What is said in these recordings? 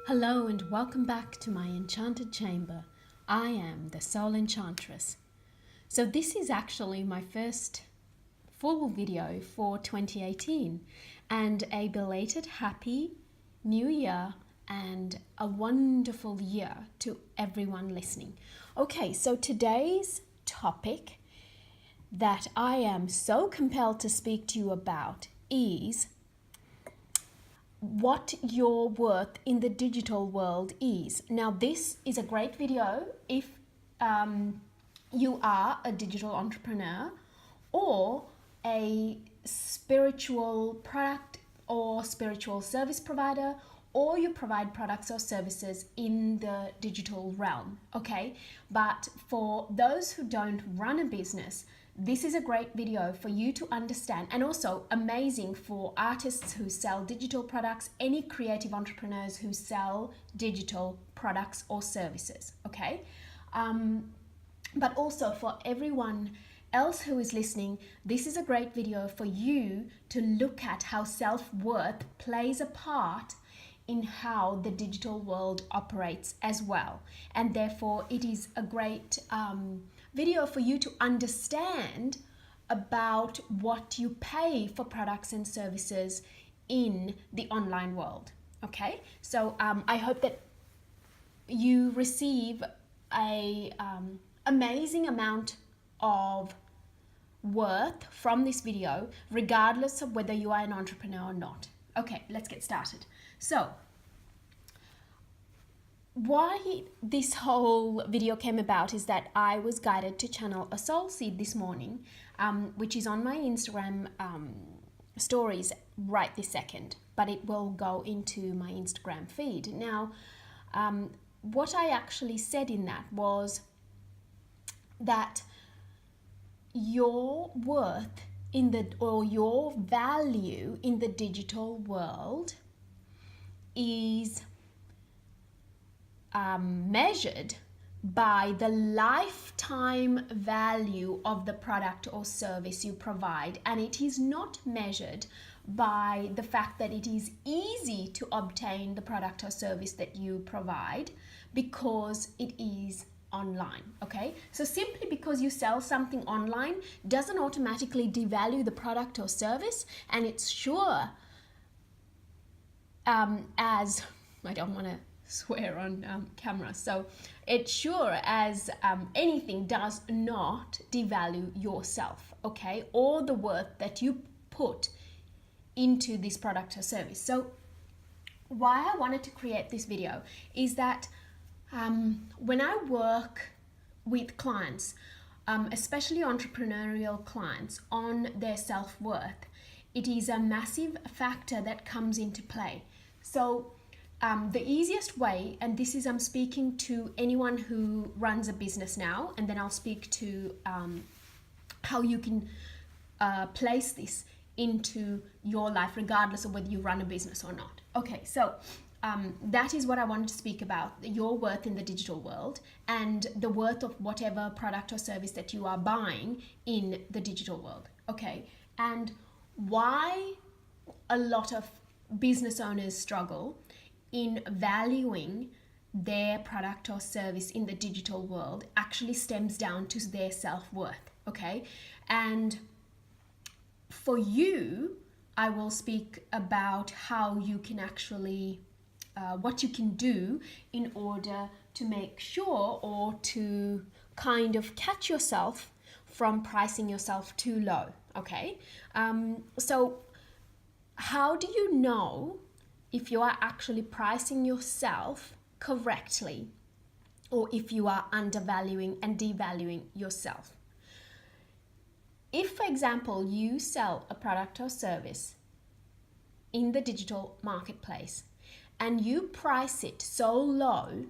Hello and welcome back to my enchanted chamber. I am the Soul Enchantress. So this is actually my first full video for 2018 and a belated happy new year and a wonderful year to everyone listening. Okay, so today's topic that I am so compelled to speak to you about is what your worth in the digital world is. Now, this is a great video if you are a digital entrepreneur or a spiritual product or spiritual service provider, or you provide products or services in the digital realm, okay? But for those who don't run a business, this is a great video for you to understand, and also amazing for artists who sell digital products, any creative entrepreneurs who sell digital products or services, okay? But also for everyone else who is listening, this is a great video for you to look at how self-worth plays a part in how the digital world operates as well. And therefore, it is a great video for you to understand about what you pay for products and services in the online world. Okay, so I hope that you receive a amazing amount of worth from this video, regardless of whether you are an entrepreneur or not. Okay, let's get started. So why this whole video came about is that I was guided to channel a soul seed this morning, which is on my Instagram stories right this second, but it will go into my Instagram feed. Now, what I actually said in that was that your worth in the, or your value in the digital world is measured by the lifetime value of the product or service you provide, and it is not measured by the fact that it is easy to obtain the product or service that you provide because it is online. Okay, so simply because you sell something online doesn't automatically devalue the product or service, and it's sure as I don't want to swear on camera, so it sure as anything does not devalue yourself, okay, or the worth that you put into this product or service. So why I wanted to create this video is that when I work with clients, especially entrepreneurial clients, on their self-worth, it is a massive factor that comes into play. So the easiest way, and this is I'm speaking to anyone who runs a business now, and then I'll speak to how you can place this into your life regardless of whether you run a business or not. Okay, so that is what I wanted to speak about, your worth in the digital world and the worth of whatever product or service that you are buying in the digital world. Okay, and why a lot of business owners struggle in valuing their product or service in the digital world actually stems down to their self-worth, okay? And for you, I will speak about how you can actually, what you can do in order to make sure or to kind of catch yourself from pricing yourself too low, okay? So how do you know if you are actually pricing yourself correctly or if you are undervaluing and devaluing yourself? If, for example, you sell a product or service in the digital marketplace and you price it so low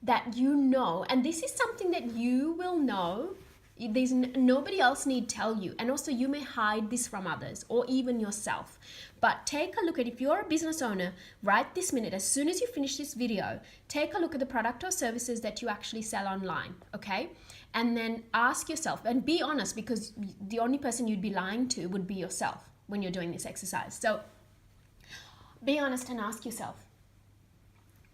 that you know, and this is something that you will know, there's nobody else need tell you, and also you may hide this from others or even yourself, but take a look at, if you're a business owner right this minute, as soon as you finish this video, take a look at the product or services that you actually sell online, okay? And then ask yourself, and be honest, because the only person you'd be lying to would be yourself when you're doing this exercise. So be honest and ask yourself,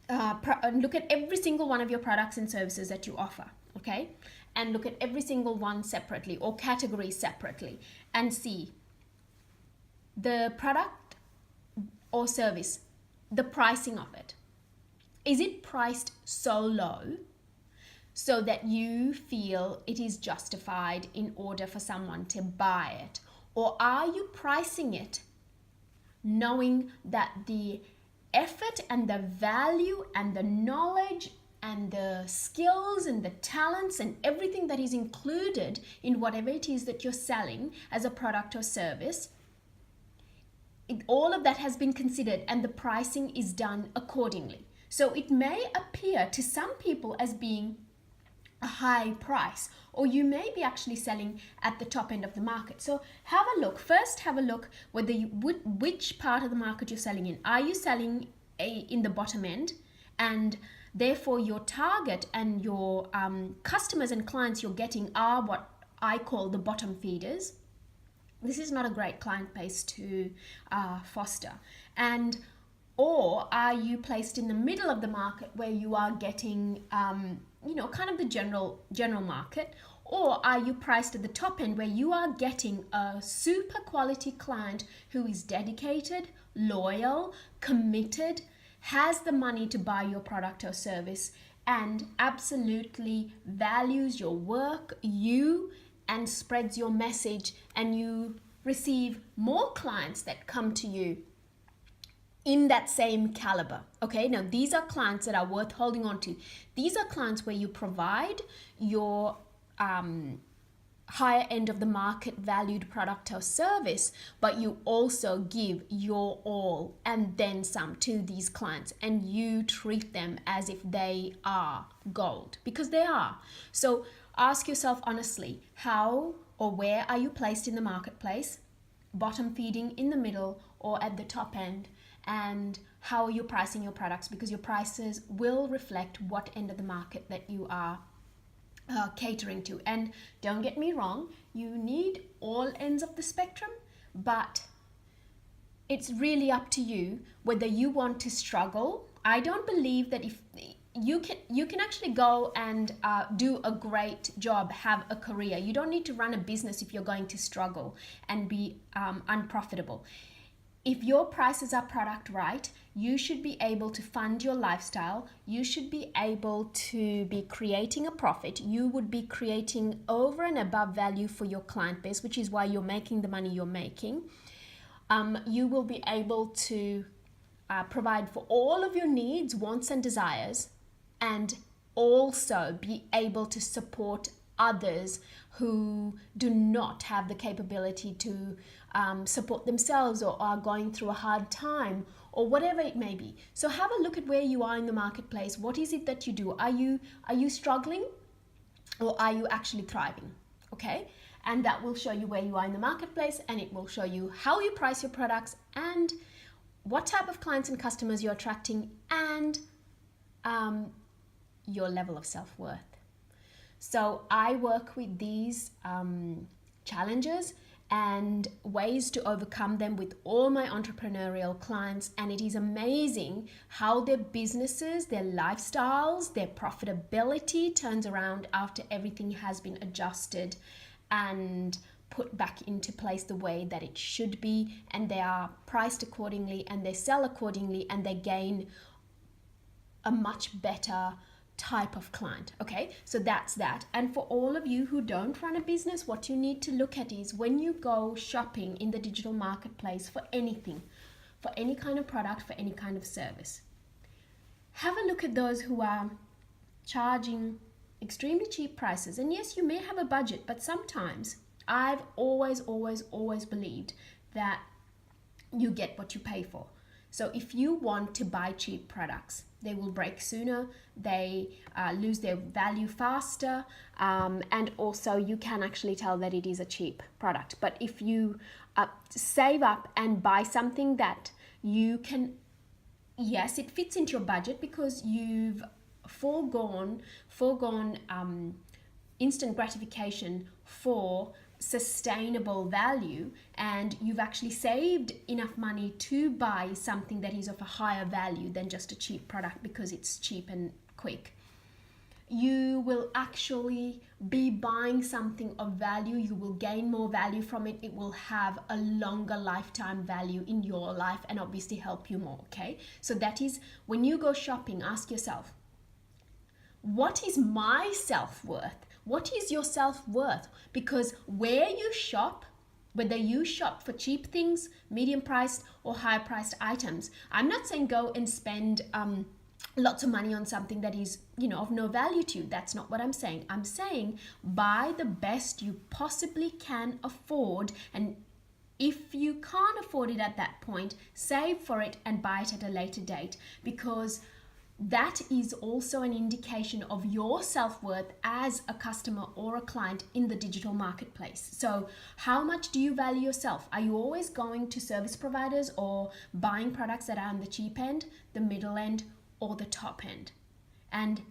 look at every single one of your products and services that you offer, okay? And look at every single one separately or category separately and see the product or service, the pricing of it. Is it priced so low so that you feel it is justified in order for someone to buy it? Or are you pricing it knowing that the effort and the value and the knowledge and the skills and the talents and everything that is included in whatever it is that you're selling as a product or service, all of that has been considered and the pricing is done accordingly? So it may appear to some people as being a high price, or you may be actually selling at the top end of the market. So have a look. First, have a look whether which part of the market you're selling in. Are you selling in the bottom end, and therefore your target and your customers and clients you're getting are what I call the bottom feeders? This is not a great client base to foster. And or are you placed in the middle of the market where you are getting kind of the general market? Or are you priced at the top end where you are getting a super quality client who is dedicated, loyal, committed, has the money to buy your product or service, and absolutely values your work, and spreads your message, and you receive more clients that come to you in that same caliber? Okay, now these are clients that are worth holding on to. These are clients where you provide your higher end of the market valued product or service, but you also give your all and then some to these clients, and you treat them as if they are gold, because they are. So ask yourself honestly, how or where are you placed in the marketplace? Bottom feeding, in the middle, or at the top end? And how are you pricing your products? Because your prices will reflect what end of the market that you are catering to. And don't get me wrong, you need all ends of the spectrum, but it's really up to you whether you want to struggle. I don't believe that if you can actually go and do a great job, have a career. You don't need to run a business if you're going to struggle and be unprofitable. If your prices are product right, you should be able to fund your lifestyle. You should be able to be creating a profit. You would be creating over and above value for your client base, which is why you're making the money you're making. You will be able to provide for all of your needs, wants, and desires, and also be able to support others who do not have the capability to support themselves, or are going through a hard time, or whatever it may be. So have a look at where you are in the marketplace. What is it that you do? Are you struggling, or are you actually thriving? Okay, and that will show you where you are in the marketplace, and it will show you how you price your products and what type of clients and customers you're attracting, and your level of self-worth. So I work with these challenges and ways to overcome them with all my entrepreneurial clients, and it is amazing how their businesses, their lifestyles, their profitability turns around after everything has been adjusted and put back into place the way that it should be, and they are priced accordingly, and they sell accordingly, and they gain a much better type of client. Okay, so that's that. And for all of you who don't run a business, what you need to look at is when you go shopping in the digital marketplace for anything, for any kind of product, for any kind of service, have a look at those who are charging extremely cheap prices. And yes, you may have a budget, but sometimes I've always believed that you get what you pay for. So if you want to buy cheap products, they will break sooner, they lose their value faster, and also you can actually tell that it is a cheap product. But if you save up and buy something that you can, yes, it fits into your budget because you've foregone instant gratification for sustainable value, and you've actually saved enough money to buy something that is of a higher value than just a cheap product because it's cheap and quick, you will actually be buying something of value. You will gain more value from it. It will have a longer lifetime value in your life and obviously help you more. Okay, so that is when you go shopping, ask yourself, what is my self-worth? What is your self-worth? Because where you shop, whether you shop for cheap things, medium priced or high priced items, I'm not saying go and spend lots of money on something that is, of no value to you. That's not what I'm saying. I'm saying buy the best you possibly can afford, and if you can't afford it at that point, save for it and buy it at a later date, because that is also an indication of your self-worth as a customer or a client in the digital marketplace. So how much do you value yourself? Are you always going to service providers or buying products that are on the cheap end, the middle end, or the top end? And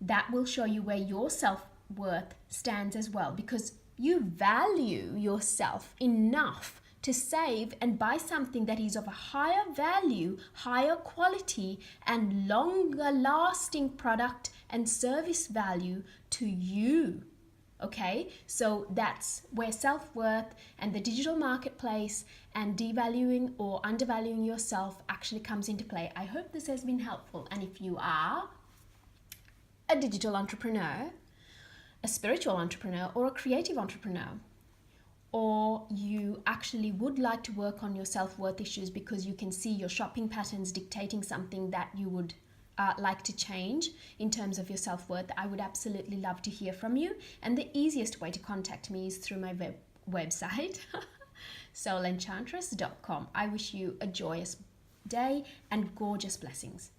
that will show you where your self-worth stands as well, because you value yourself enough to save and buy something that is of a higher value, higher quality, and longer lasting product and service value to you. Okay, so that's where self-worth and the digital marketplace and devaluing or undervaluing yourself actually comes into play. I hope this has been helpful. And if you are a digital entrepreneur, a spiritual entrepreneur, or a creative entrepreneur, or you actually would like to work on your self-worth issues because you can see your shopping patterns dictating something that you would like to change in terms of your self-worth, I would absolutely love to hear from you. And the easiest way to contact me is through my website, soulenchantress.com. I wish you a joyous day and gorgeous blessings.